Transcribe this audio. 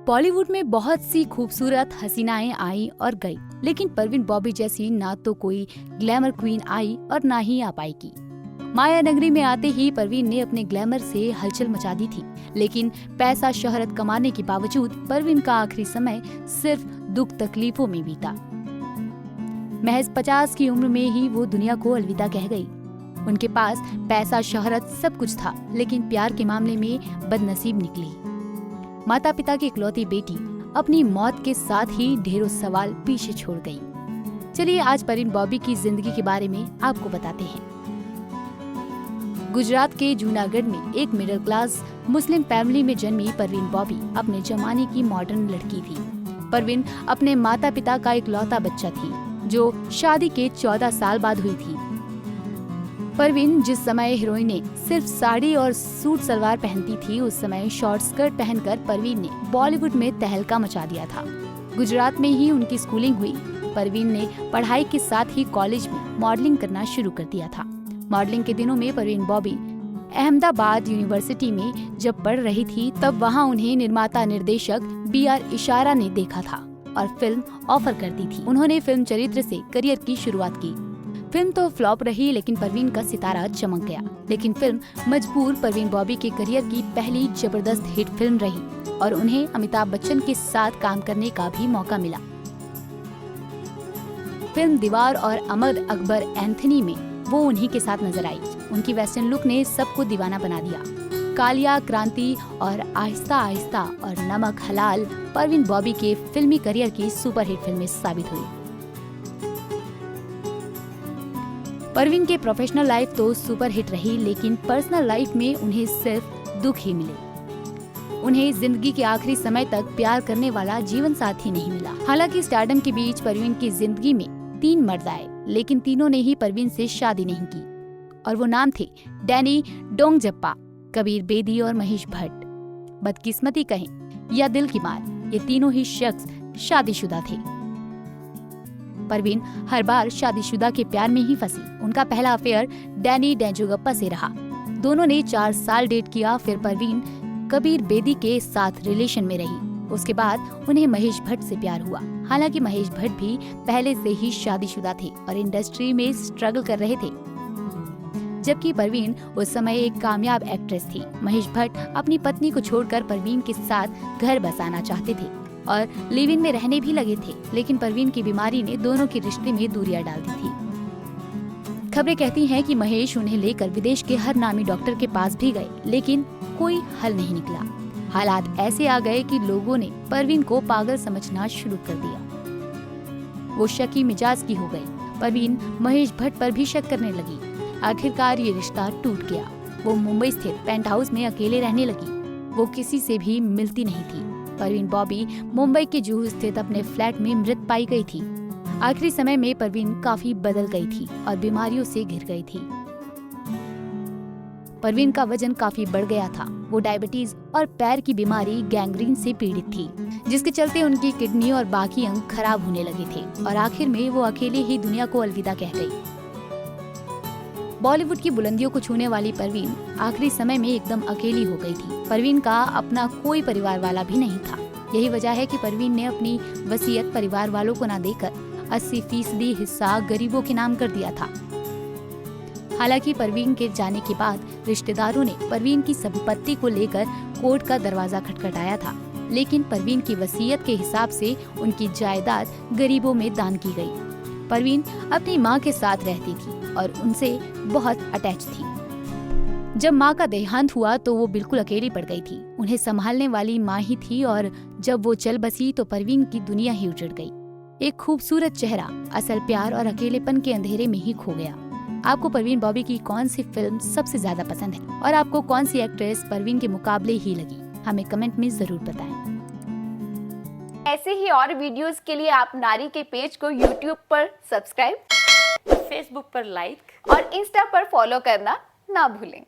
बॉलीवुड में बहुत सी खूबसूरत हसीनाएं आई और गई, लेकिन परवीन बॉबी जैसी ना तो कोई ग्लैमर क्वीन आई और ना ही आ पाएगी। माया नगरी में आते ही परवीन ने अपने ग्लैमर से हलचल मचा दी थी, लेकिन पैसा शोहरत कमाने के बावजूद परवीन का आखिरी समय सिर्फ दुख तकलीफों में बीता। महज 50 की उम्र में ही वो दुनिया को अलविदा कह गई। उनके पास पैसा शोहरत सब कुछ था, लेकिन प्यार के मामले में बदनसीब निकली। माता पिता की इकलौती बेटी अपनी मौत के साथ ही ढेरों सवाल पीछे छोड़ गई। चलिए आज परवीन बॉबी की जिंदगी के बारे में आपको बताते हैं। गुजरात के जूनागढ़ में एक मिडिल क्लास मुस्लिम फैमिली में जन्मी परवीन बॉबी अपने जमाने की मॉडर्न लड़की थी। परवीन अपने माता पिता का इकलौता बच्चा थी, जो शादी के 14 साल बाद हुई थी। परवीन जिस समय हीरोइन ने सिर्फ साड़ी और सूट सलवार पहनती थी, उस समय शॉर्ट स्कर्ट पहनकर परवीन ने बॉलीवुड में तहलका मचा दिया था। गुजरात में ही उनकी स्कूलिंग हुई। परवीन ने पढ़ाई के साथ ही कॉलेज में मॉडलिंग करना शुरू कर दिया था। मॉडलिंग के दिनों में परवीन बॉबी अहमदाबाद यूनिवर्सिटी में जब पढ़ रही थी, तब वहाँ उन्हें निर्माता निर्देशक BR इशारा ने देखा था और फिल्म ऑफर कर दी थी। उन्होंने फिल्म चरित्र से करियर की शुरुआत की। फिल्म तो फ्लॉप रही, लेकिन परवीन का सितारा चमक गया। लेकिन फिल्म मजबूर परवीन बॉबी के करियर की पहली जबरदस्त हिट फिल्म रही और उन्हें अमिताभ बच्चन के साथ काम करने का भी मौका मिला। फिल्म दीवार और अमर अकबर एंथनी में वो उन्हीं के साथ नजर आई। उनकी वेस्टर्न लुक ने सबको दीवाना बना दिया। कालिया, क्रांति और आहिस्ता आहिस्ता और नमक हलाल परवीन बॉबी के फिल्मी करियर की सुपरहिट फिल्में साबित हुई। परवीन के प्रोफेशनल लाइफ तो सुपरहिट रही, लेकिन पर्सनल लाइफ में उन्हें सिर्फ दुख ही मिले। उन्हें जिंदगी के आखिरी समय तक प्यार करने वाला जीवन साथी नहीं मिला। हालांकि स्टारडम के बीच परवीन की जिंदगी में 3 मर्द आए, लेकिन तीनों ने ही परवीन से शादी नहीं की, और वो नाम थे डैनी डोंगजप्पा, कबीर बेदी और महेश भट्ट। बदकिस्मती कहें या दिल की मार, ये तीनों ही शख्स शादीशुदा थे। परवीन हर बार शादीशुदा के प्यार में ही फंसी। उनका पहला अफेयर डैनी डेंजोगप्पा से रहा। दोनों ने 4 साल डेट किया। फिर परवीन कबीर बेदी के साथ रिलेशन में रही। उसके बाद उन्हें महेश भट्ट से प्यार हुआ। हालांकि महेश भट्ट भी पहले से ही शादीशुदा थे और इंडस्ट्री में स्ट्रगल कर रहे थे, जबकि परवीन उस समय एक कामयाब एक्ट्रेस थी। महेश भट्ट अपनी पत्नी को छोड़कर परवीन के साथ घर बसाना चाहते थे और लिव इन में रहने भी लगे थे, लेकिन परवीन की बीमारी ने दोनों के रिश्ते में दूरियां डाल दी थी। खबरें कहती हैं कि महेश उन्हें लेकर विदेश के हर नामी डॉक्टर के पास भी गए, लेकिन कोई हल नहीं निकला। हालात ऐसे आ गए कि लोगों ने परवीन को पागल समझना शुरू कर दिया। वो शकी मिजाज की हो गई। परवीन महेश भट्ट पर भी शक करने लगी। आखिरकार ये रिश्ता टूट गया। वो मुंबई स्थित पेंट हाउस में अकेले रहने लगी। वो किसी से भी मिलती नहीं थी। परवीन बॉबी मुंबई के जुहू स्थित अपने फ्लैट में मृत पाई गई थी। आखिरी समय में परवीन काफी बदल गई थी और बीमारियों से घिर गई थी। परवीन का वजन काफी बढ़ गया था। वो डायबिटीज और पैर की बीमारी गैंग्रीन से पीड़ित थी, जिसके चलते उनकी किडनी और बाकी अंग खराब होने लगे थे और आखिर में वो अकेले ही दुनिया को अलविदा कह गई। बॉलीवुड की बुलंदियों को छूने वाली परवीन आखिरी समय में एकदम अकेली हो गई थी। परवीन का अपना कोई परिवार वाला भी नहीं था। यही वजह है कि परवीन ने अपनी वसीयत परिवार वालों को न देकर 80% हिस्सा गरीबों के नाम कर दिया था। हालांकि परवीन के जाने के बाद रिश्तेदारों ने परवीन की संपत्ति को लेकर कोर्ट का दरवाजा खटखटाया था, लेकिन परवीन की वसीयत के हिसाब से उनकी जायदाद गरीबों में दान की गई। परवीन अपनी माँ के साथ रहती थी और उनसे बहुत अटैच थी। जब माँ का देहांत हुआ तो वो बिल्कुल अकेली पड़ गई थी। उन्हें संभालने वाली माँ ही थी और जब वो चल बसी तो परवीन की दुनिया ही उजड़ गई। एक खूबसूरत चेहरा असल प्यार और अकेलेपन के अंधेरे में ही खो गया। आपको परवीन बॉबी की कौन सी फिल्म सबसे ज्यादा पसंद है और आपको कौन सी एक्ट्रेस परवीन के मुकाबले ही लगी? हमें कमेंट में जरूर बताएं। ऐसे ही और वीडियोस के लिए आप नारी के पेज को YouTube पर सब्सक्राइब, फेसबुक पर लाइक और इंस्टा पर फॉलो करना ना भूलें।